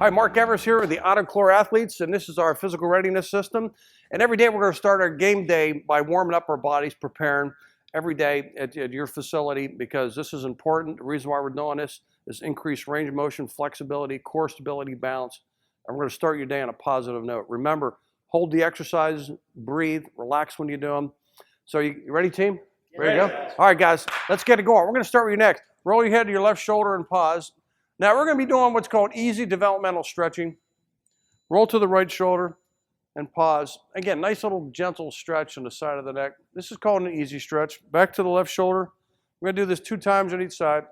Hi, Mark Evers here with the Auto-Chlor athletes, and this is our physical readiness system. And every day we're going to start our game day by warming up our bodies, preparing every day at your facility, because this is important. The reason why we're doing this is increased range of motion, flexibility, core stability, balance. And we're going to start your day on a positive note. Remember, hold the exercises, breathe, relax when you do them. So you ready, team? Ready to go? All right, guys, let's get it going. We're going to start with you next. Roll your head to your left shoulder and pause. Now we're going to be doing what's called easy developmental stretching. Roll to the right shoulder and pause. Again, nice little gentle stretch on the side of the neck. This is called an easy stretch. Back to the left shoulder. We're going to do this 2 times on each side.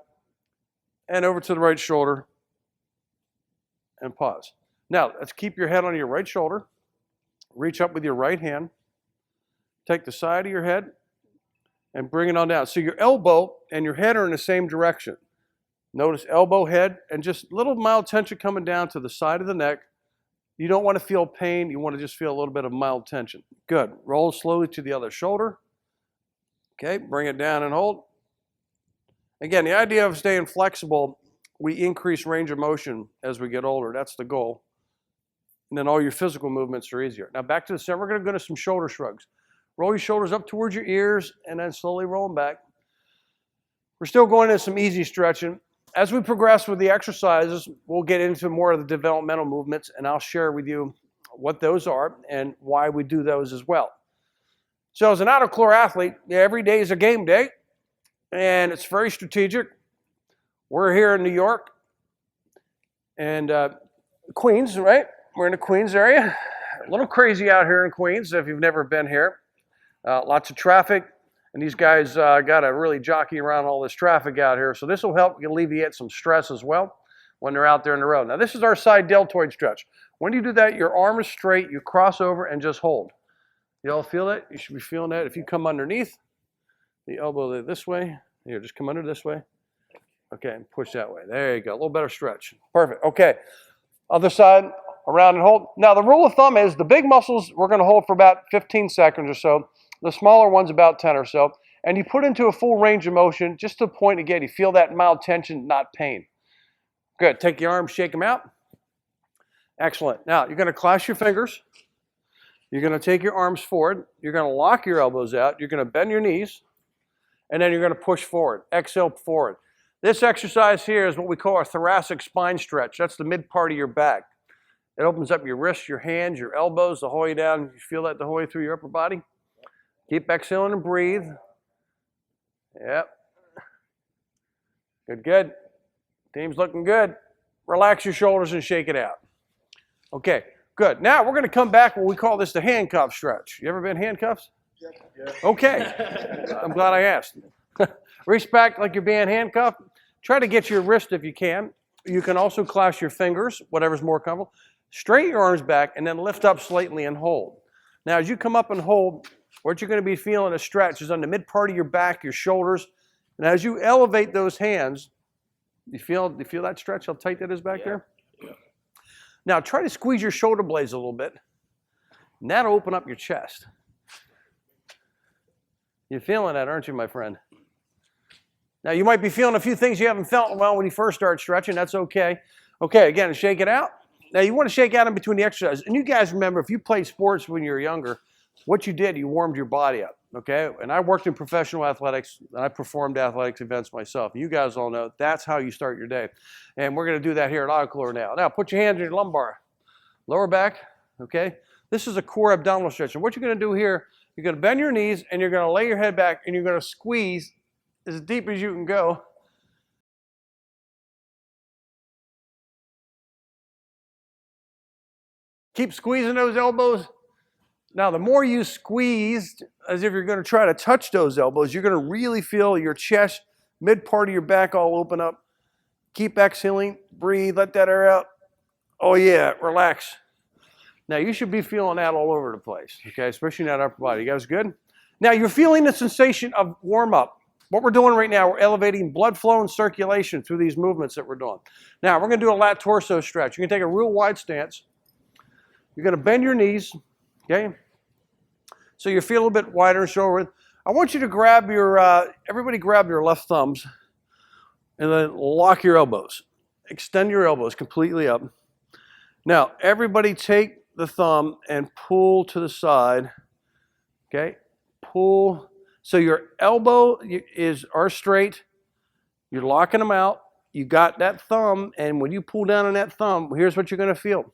And over to the right shoulder and pause. Now, let's keep your head on your right shoulder. Reach up with your right hand. Take the side of your head and bring it on down. So your elbow and your head are in the same direction. Notice elbow, head, and just little mild tension coming down to the side of the neck. You don't want to feel pain. You want to just feel a little bit of mild tension. Good. Roll slowly to the other shoulder. Okay, bring it down and hold. Again, the idea of staying flexible, we increase range of motion as we get older. That's the goal. And then all your physical movements are easier. Now back to the center. We're going to go to some shoulder shrugs. Roll your shoulders up towards your ears and then slowly roll them back. We're still going into some easy stretching. As we progress with the exercises, we'll get into more of the developmental movements, and I'll share with you what those are and why we do those as well. So as an Auto-Chlor athlete, every day is a game day, and it's very strategic. We're here in New York and Queens, right? We're in the Queens area. A little crazy out here in Queens if you've never been here. Lots of traffic. And these guys got to really jockey around all this traffic out here. So this will help alleviate some stress as well when they're out there on the road. Now this is our side deltoid stretch. When you do that, your arm is straight, you cross over and just hold. You all feel that? You should be feeling that. If you come underneath, the elbow this way. Here, just come under this way. Okay, and push that way. There you go. A little better stretch. Perfect. Okay. Other side, around and hold. Now the rule of thumb is the big muscles we're going to hold for about 15 seconds or so. The smaller one's about 10 or so. And you put into a full range of motion just to the point again, you feel that mild tension, not pain. Good. Take your arms, shake them out. Excellent. Now, you're going to clasp your fingers. You're going to take your arms forward. You're going to lock your elbows out. You're going to bend your knees. And then you're going to push forward. Exhale forward. This exercise here is what we call our thoracic spine stretch. That's the mid part of your back. It opens up your wrists, your hands, your elbows, the whole way down. You feel that the whole way through your upper body. Keep exhaling and breathe. Yep. Good, good. Team's looking good. Relax your shoulders and shake it out. Okay, good. Now we're going to come back when we call this the handcuff stretch. You ever been handcuffs? Yeah. Okay. I'm glad I asked. Reach back like you're being handcuffed. Try to get your wrist if you can. You can also clasp your fingers, whatever's more comfortable. Straighten your arms back and then lift up slightly and hold. Now as you come up and hold, what you're going to be feeling a stretch is on the mid part of your back, your shoulders. And as you elevate those hands, you feel that stretch, how tight that is back there? Yeah. Now try to squeeze your shoulder blades a little bit. And that'll open up your chest. You're feeling that, aren't you, my friend? Now you might be feeling a few things you haven't felt in a while when you first start stretching. That's okay. Okay, again, shake it out. Now you want to shake out in between the exercises. And you guys remember, if you played sports when you were younger, what you did, you warmed your body up, okay? And I worked in professional athletics, and I performed athletics events myself. You guys all know that's how you start your day. And we're going to do that here at Auto-Chlor now. Now, put your hands in your lumbar, lower back, okay? This is a core abdominal stretch. And what you're going to do here, you're going to bend your knees, and you're going to lay your head back, and you're going to squeeze as deep as you can go. Keep squeezing those elbows. Now, the more you squeeze, as if you're going to try to touch those elbows, you're going to really feel your chest, mid part of your back all open up. Keep exhaling, breathe, let that air out. Oh yeah, relax. Now, you should be feeling that all over the place, okay, especially in that upper body. You guys good? Now, you're feeling the sensation of warm-up. What we're doing right now, we're elevating blood flow and circulation through these movements that we're doing. Now, we're going to do a lat torso stretch. You're going to take a real wide stance. You're going to bend your knees. Okay, so you feel a little bit wider shoulder. I want you to grab your, everybody grab your left thumbs and then lock your elbows. Extend your elbows completely up. Now, everybody take the thumb and pull to the side, okay? Pull, so your elbow are straight, you're locking them out, you got that thumb, and when you pull down on that thumb, here's what you're gonna feel.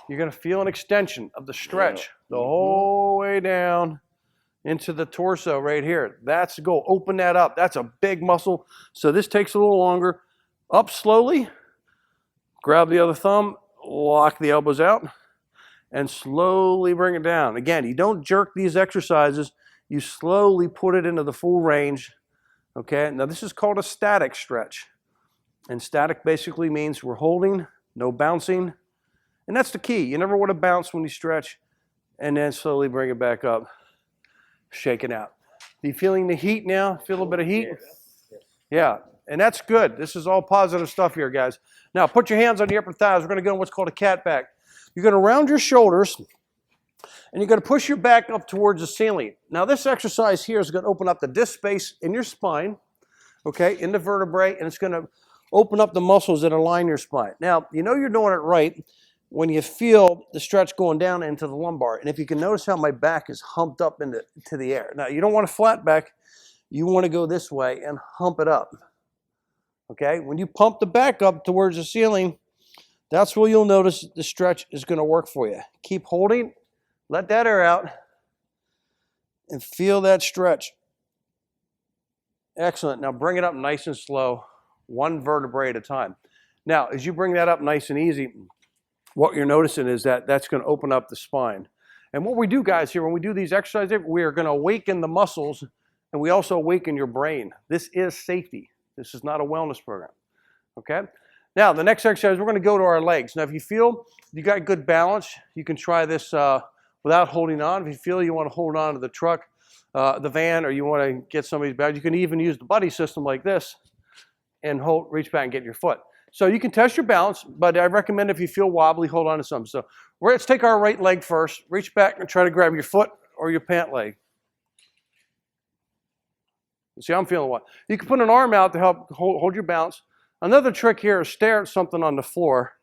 You're gonna feel an extension of the stretch the whole way down into the torso right here. That's the goal, open that up. That's a big muscle, so this takes a little longer. Up slowly, grab the other thumb, lock the elbows out, and slowly bring it down. Again, you don't jerk these exercises, you slowly put it into the full range, okay? Now this is called a static stretch. And static basically means we're holding, no bouncing. And that's the key. You never want to bounce when you stretch, and then slowly bring it back up, shake it out. Are you feeling the heat now? Feel a little bit of heat? Yeah, and that's good. This is all positive stuff here, guys. Now put your hands on your upper thighs. We're going to go in what's called a catback. You're going to round your shoulders, and you're going to push your back up towards the ceiling. Now this exercise here is going to open up the disc space in your spine, okay, in the vertebrae, and it's going to open up the muscles that align your spine. Now, you know you're doing it right when you feel the stretch going down into the lumbar. And if you can notice how my back is humped up into the air. Now, you don't want a flat back. You want to go this way and hump it up, okay? When you pump the back up towards the ceiling, that's where you'll notice the stretch is going to work for you. Keep holding, let that air out, and feel that stretch. Excellent. Now bring it up nice and slow, one vertebrae at a time. Now, as you bring that up nice and easy, what you're noticing is that that's going to open up the spine. And what we do, guys, here, when we do these exercises, we are going to awaken the muscles, and we also awaken your brain. This is safety. This is not a wellness program, okay? Now, the next exercise, we're going to go to our legs. Now, if you feel you got good balance, you can try this without holding on. If you feel you want to hold on to the truck, the van, or you want to get somebody's back, you can even use the buddy system like this and reach back and get your foot. So you can test your balance, but I recommend if you feel wobbly, hold on to something. So let's take our right leg first. Reach back and try to grab your foot or your pant leg. See, I'm feeling what? You can put an arm out to help hold your balance. Another trick here is stare at something on the floor,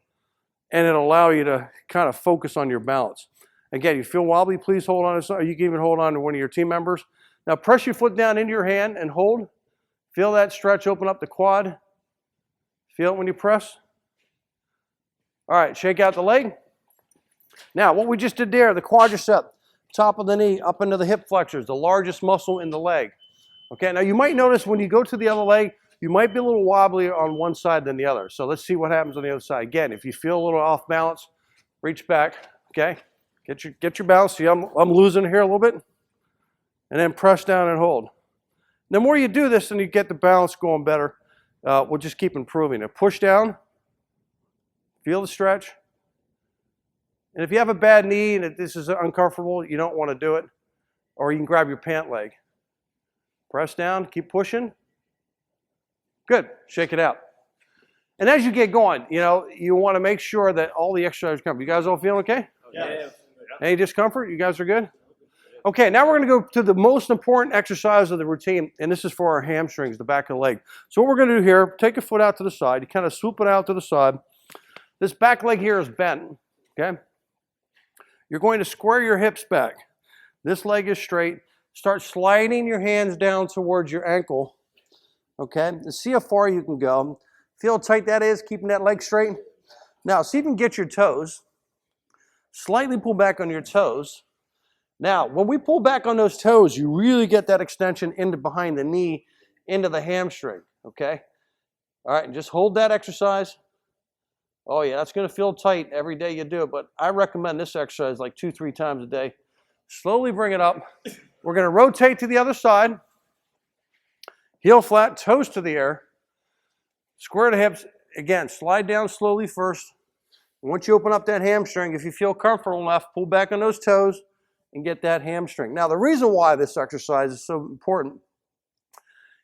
and it'll allow you to kind of focus on your balance. Again, you feel wobbly, please hold on to something. You can even hold on to one of your team members. Now press your foot down into your hand and hold. Feel that stretch, open up the quad. Feel it when you press? All right, shake out the leg. Now, what we just did there, the quadricep, top of the knee, up into the hip flexors, the largest muscle in the leg. Okay, now you might notice when you go to the other leg, you might be a little wobbly on one side than the other. So let's see what happens on the other side. Again, if you feel a little off balance, reach back, okay? Get your balance. See, I'm losing here a little bit. And then press down and hold. The more you do this and you get the balance going better, we'll just keep improving it. Push down, feel the stretch. And if you have a bad knee and this is uncomfortable, you don't want to do it, or you can grab your pant leg. Press down, keep pushing. Good, shake it out. And as you get going, you want to make sure that all the exercises come. You guys all feeling okay? Yeah. Any discomfort? You guys are good? Okay, now we're going to go to the most important exercise of the routine, and this is for our hamstrings, the back of the leg. So what we're going to do here, take a foot out to the side. You kind of swoop it out to the side. This back leg here is bent, okay? You're going to square your hips back. This leg is straight. Start sliding your hands down towards your ankle, okay? And see how far you can go. Feel how tight that is, keeping that leg straight. Now, see if you can get your toes. Slightly pull back on your toes. Now, when we pull back on those toes, you really get that extension into behind the knee, into the hamstring, okay? All right, and just hold that exercise. Oh yeah, that's gonna feel tight every day you do it, but I recommend this exercise like 2-3 times a day. Slowly bring it up. We're gonna rotate to the other side. Heel flat, toes to the air. Square the hips. Again, slide down slowly first. Once you open up that hamstring, if you feel comfortable enough, pull back on those toes and get that hamstring. Now, the reason why this exercise is so important,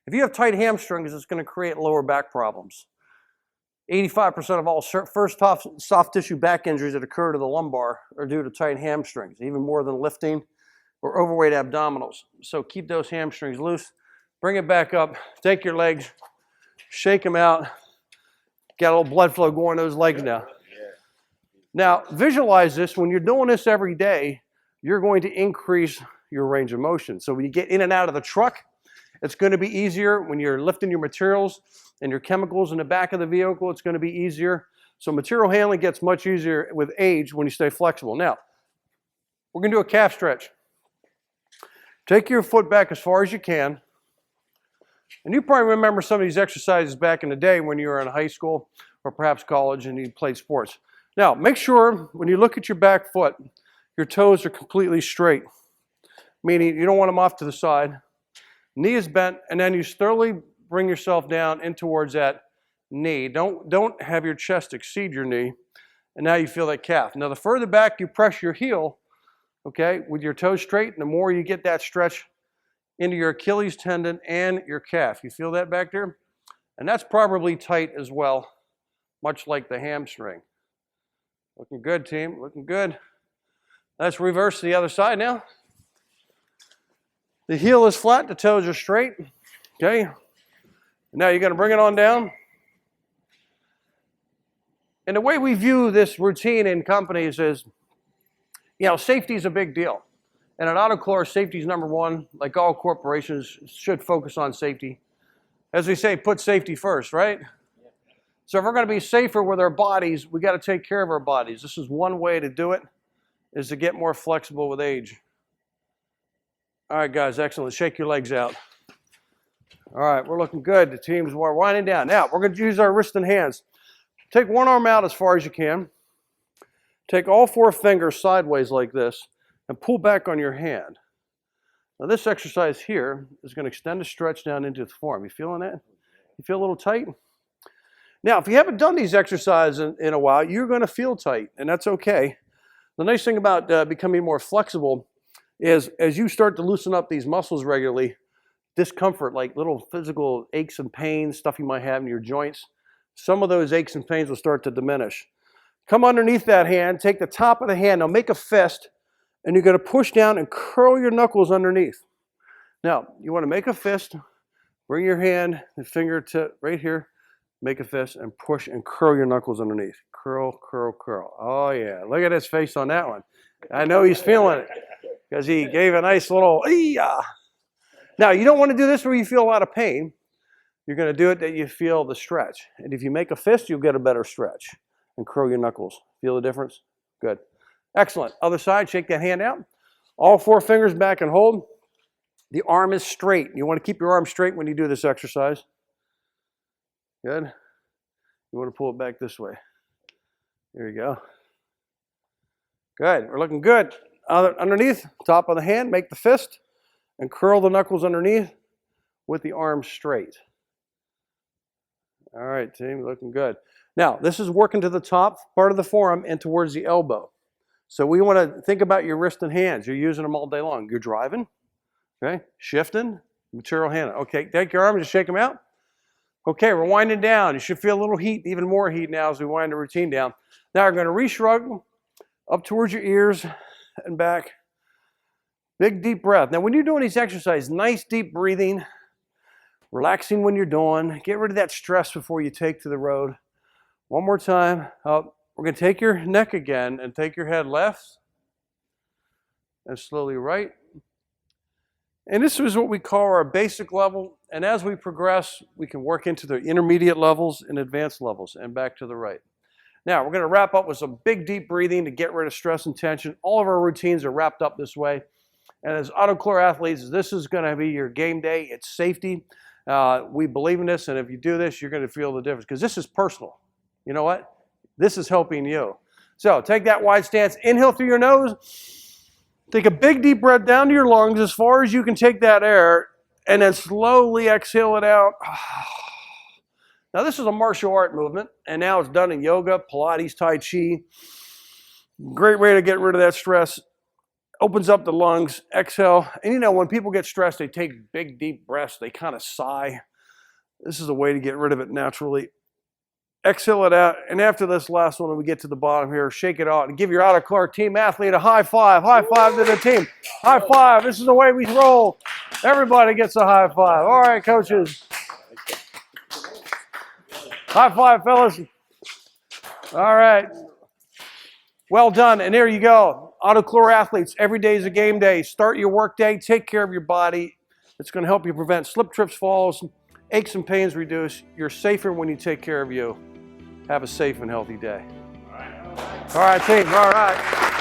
if you have tight hamstrings, it's going to create lower back problems. 85% of all first soft tissue back injuries that occur to the lumbar are due to tight hamstrings, even more than lifting or overweight abdominals. So keep those hamstrings loose. Bring it back up. Take your legs, shake them out. Got a little blood flow going to those legs now. Now, visualize this. When you're doing this every day, you're going to increase your range of motion. So when you get in and out of the truck, it's going to be easier. When you're lifting your materials and your chemicals in the back of the vehicle, it's going to be easier. So material handling gets much easier with age when you stay flexible. Now, we're going to do a calf stretch. Take your foot back as far as you can. And you probably remember some of these exercises back in the day when you were in high school or perhaps college and you played sports. Now, make sure when you look at your back foot, your toes are completely straight, meaning you don't want them off to the side. Knee is bent, and then you slowly bring yourself down in towards that knee. Don't have your chest exceed your knee, and now you feel that calf. Now, the further back you press your heel, okay, with your toes straight, the more you get that stretch into your Achilles tendon and your calf. You feel that back there? And that's probably tight as well, much like the hamstring. Looking good, team, looking good. Let's reverse to the other side now. The heel is flat, the toes are straight, okay? Now you're gonna bring it on down. And the way we view this routine in companies is, you know, safety is a big deal. And at Auto-Chlor, safety is number one. Like all corporations should focus on safety. As we say, put safety first, right? So if we're going to be safer with our bodies, we got to take care of our bodies. This is one way to do it, is to get more flexible with age. All right, guys, excellent. Shake your legs out. All right, we're looking good. The team's winding down. Now, we're going to use our wrist and hands. Take one arm out as far as you can. Take all 4 fingers sideways like this and pull back on your hand. Now, this exercise here is going to extend the stretch down into the forearm. You feeling that? You feel a little tight? Now, if you haven't done these exercises in a while, you're going to feel tight, and that's okay. The nice thing about becoming more flexible is as you start to loosen up these muscles regularly, discomfort, like little physical aches and pains, stuff you might have in your joints, some of those aches and pains will start to diminish. Come underneath that hand, take the top of the hand, now make a fist, and you're going to push down and curl your knuckles underneath. Now, you want to make a fist, bring your hand, the fingertip right here, make a fist, and push and curl your knuckles underneath. Curl, curl, curl. Oh, yeah. Look at his face on that one. I know he's feeling it because he gave a nice little, ee-yah. Now, you don't want to do this where you feel a lot of pain. You're going to do it that you feel the stretch. And if you make a fist, you'll get a better stretch. And curl your knuckles. Feel the difference? Good. Excellent. Other side, shake that hand out. All 4 fingers back and hold. The arm is straight. You want to keep your arm straight when you do this exercise. Good. You want to pull it back this way. There you go. Good. We're looking good. Underneath, top of the hand, make the fist and curl the knuckles underneath with the arm straight. All right, team, looking good. Now, this is working to the top part of the forearm and towards the elbow. So we want to think about your wrist and hands. You're using them all day long. You're driving, okay? Shifting, material handling. Okay, take your arms and shake them out. Okay, we're winding down. You should feel a little heat, even more heat now as we wind the routine down. Now we're going to re-shrug up towards your ears and back. Big, deep breath. Now when you're doing these exercises, nice deep breathing, relaxing when you're doing. Get rid of that stress before you take to the road. One more time. Up. We're going to take your neck again and take your head left and slowly right. And this is what we call our basic level. And as we progress, we can work into the intermediate levels and advanced levels and back to the right. Now, we're going to wrap up with some big, deep breathing to get rid of stress and tension. All of our routines are wrapped up this way. And as Auto-Chlor athletes, this is going to be your game day. It's safety. We believe in this. And if you do this, you're going to feel the difference because this is personal. You know what? This is helping you. So take that wide stance. Inhale through your nose. Take a big deep breath down to your lungs as far as you can take that air, and then slowly exhale it out. Now this is a martial art movement, and now it's done in yoga, Pilates, Tai Chi. Great way to get rid of that stress. Opens up the lungs, exhale. And you know, when people get stressed, they take big deep breaths, they kind of sigh. This is a way to get rid of it naturally. Exhale it out, and after this last one, when we get to the bottom here, shake it out and give your Auto-Chlor team athlete a high five. High five to the team. High five. This is the way we roll. Everybody gets a high five. All right, coaches. High five, fellas. All right. Well done, and there you go. Auto-Chlor athletes, every day is a game day. Start your work day, take care of your body. It's going to help you prevent slip, trips, falls, aches and pains reduce. You're safer when you take care of you. Have a safe and healthy day. All right, team, all right.